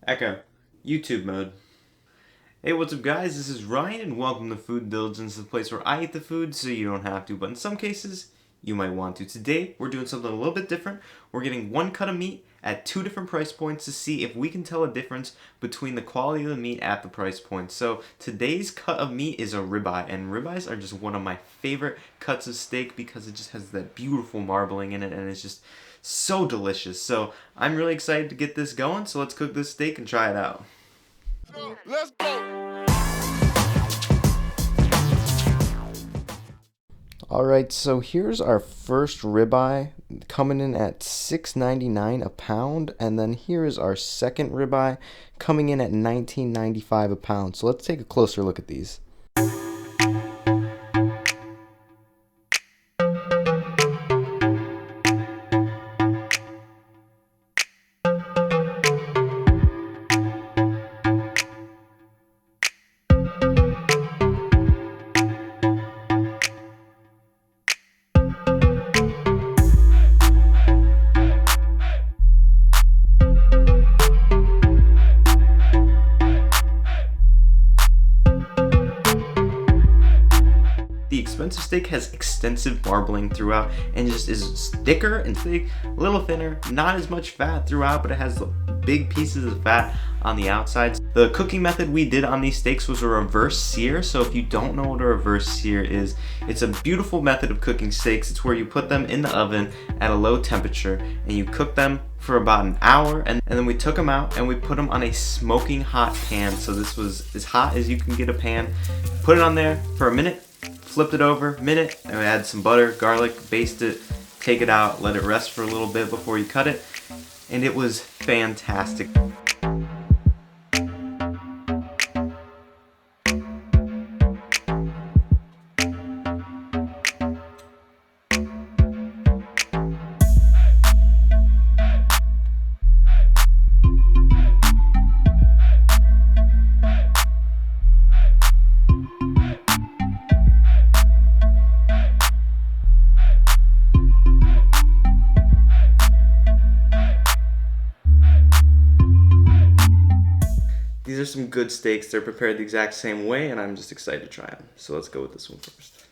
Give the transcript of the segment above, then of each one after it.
Echo. YouTube mode. Hey, what's up guys? This is Ryan and welcome to Foodiligence, the place where I eat the food so you don't have to, but in some cases, you might want to. Today, we're doing something a little bit different. We're getting one cut of meat at two different price points to see if we can tell a difference between the quality of the meat at the price point. So today's cut of meat is a ribeye, and ribeyes are just one of my favorite cuts of steak because it just has that beautiful marbling in it and it's just so delicious. So I'm really excited to get this going, so let's cook this steak and try it out. Let's go. Alright, so here's our first ribeye coming in at $6.99 a pound, and then here is our second ribeye coming in at $19.95 a pound. So let's take a closer look at these. The expensive steak has extensive marbling throughout and just is thicker and thick, a little thinner, not as much fat throughout, but it has big pieces of fat on the outsides. The cooking method we did on these steaks was a reverse sear, so if you don't know what a reverse sear is, it's a beautiful method of cooking steaks. It's where you put them in the oven at a low temperature and you cook them for about an hour, and then we took them out and we put them on a smoking hot pan. So this was as hot as you can get a pan. Put it on there for a minute, flipped it over, minute, and we add some butter, garlic, baste it, take it out, let it rest for a little bit before you cut it, and it was fantastic. These are some good steaks. They're prepared the exact same way, and I'm just excited to try them. So let's go with this one first.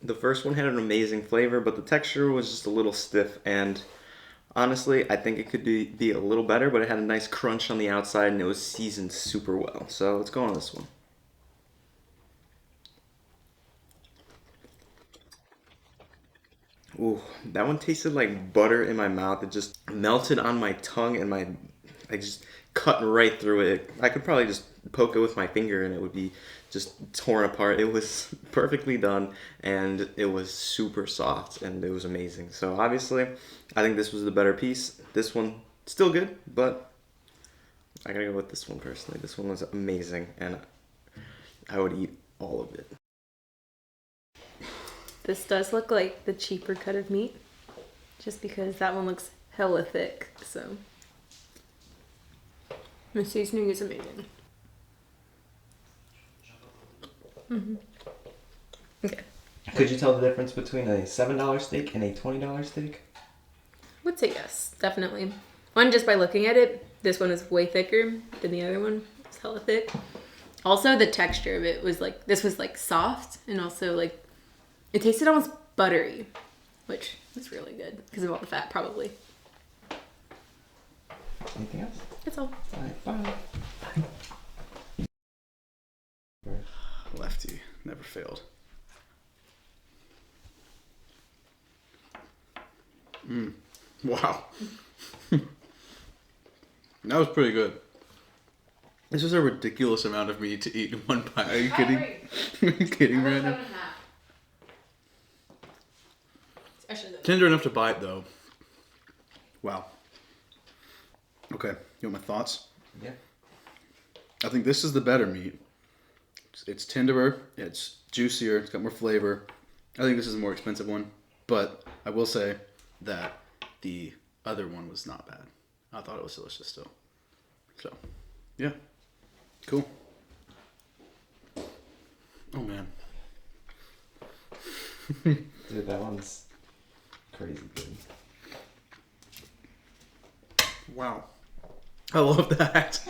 The first one had an amazing flavor, but the texture was just a little stiff, and honestly, I think it could be a little better, but it had a nice crunch on the outside, and it was seasoned super well. So let's go on this one. Ooh, that one tasted like butter in my mouth. It just melted on my tongue and I just cut right through it. I could probably just poke it with my finger and it would be just torn apart. It was perfectly done and it was super soft and it was amazing. So obviously, I think this was the better piece. This one, still good, but I gotta go with this one personally. This one was amazing and I would eat all of it. This does look like the cheaper cut of meat, just because that one looks hella thick, so. The seasoning is amazing. Okay. Could you tell the difference between a $7 steak and a $20 steak? I would say yes, definitely. One, just by looking at it, this one is way thicker than the other one. It's hella thick. Also, the texture of it was like, this was like soft, and also like, it tasted almost buttery, which is really good because of all the fat, probably. Anything else? That's all. All right, bye. Lefty never failed. Wow. That was pretty good. This is a ridiculous amount of meat to eat in one bite. Are you kidding? Are you kidding right now? Tender enough to bite, though. Wow. Okay, you want my thoughts? Yeah. I think this is the better meat. It's tenderer, it's juicier, it's got more flavor. I think this is the more expensive one, but I will say that the other one was not bad. I thought it was delicious still. So, yeah. Cool. Oh, man. Dude, that one's crazy good. Wow. I love that.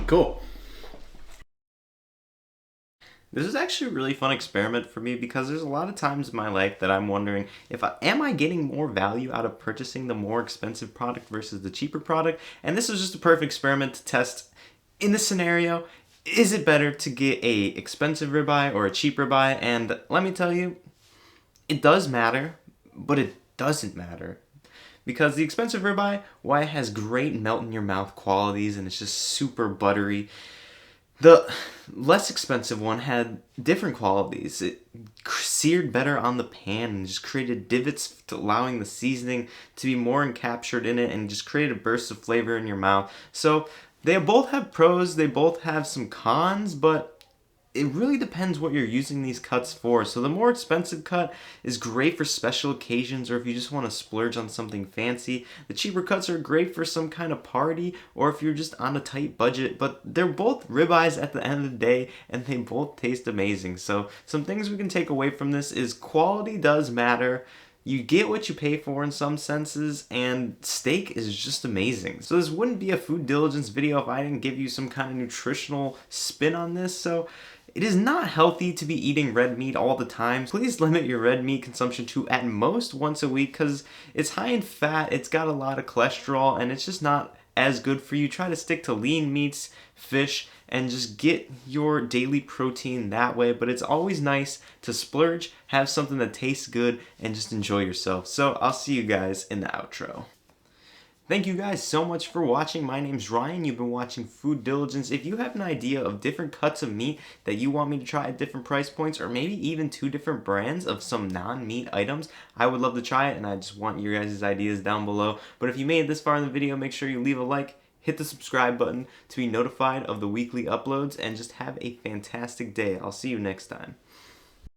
Cool. This is actually a really fun experiment for me because there's a lot of times in my life that I'm wondering am I getting more value out of purchasing the more expensive product versus the cheaper product? And this is just a perfect experiment to test in this scenario. Is it better to get a expensive ribeye or a cheap ribeye? And let me tell you, it does matter, but it doesn't matter. Because the expensive ribeye, why it has great melt in your mouth qualities and it's just super buttery. The less expensive one had different qualities. It seared better on the pan and just created divots, allowing the seasoning to be more encaptured in it and just created a burst of flavor in your mouth. So they both have pros, they both have some cons, but it really depends what you're using these cuts for. So the more expensive cut is great for special occasions or if you just want to splurge on something fancy. The cheaper cuts are great for some kind of party or if you're just on a tight budget. But they're both ribeyes at the end of the day and they both taste amazing. So some things we can take away from this is quality does matter. You get what you pay for in some senses, and steak is just amazing. So this wouldn't be a food diligence video if I didn't give you some kind of nutritional spin on this. So it is not healthy to be eating red meat all the time. Please limit your red meat consumption to at most once a week because it's high in fat, it's got a lot of cholesterol, and it's just not as good for you. Try to stick to lean meats, fish, and just get your daily protein that way. But it's always nice to splurge, have something that tastes good, and just enjoy yourself. So I'll see you guys in the outro. Thank you guys so much for watching. My name's Ryan. You've been watching Food Diligence. If you have an idea of different cuts of meat that you want me to try at different price points, or maybe even 2 different brands of some non-meat items, I would love to try it, and I just want your guys' ideas down below. But if you made it this far in the video, make sure you leave a like, hit the subscribe button to be notified of the weekly uploads, and just have a fantastic day. I'll see you next time.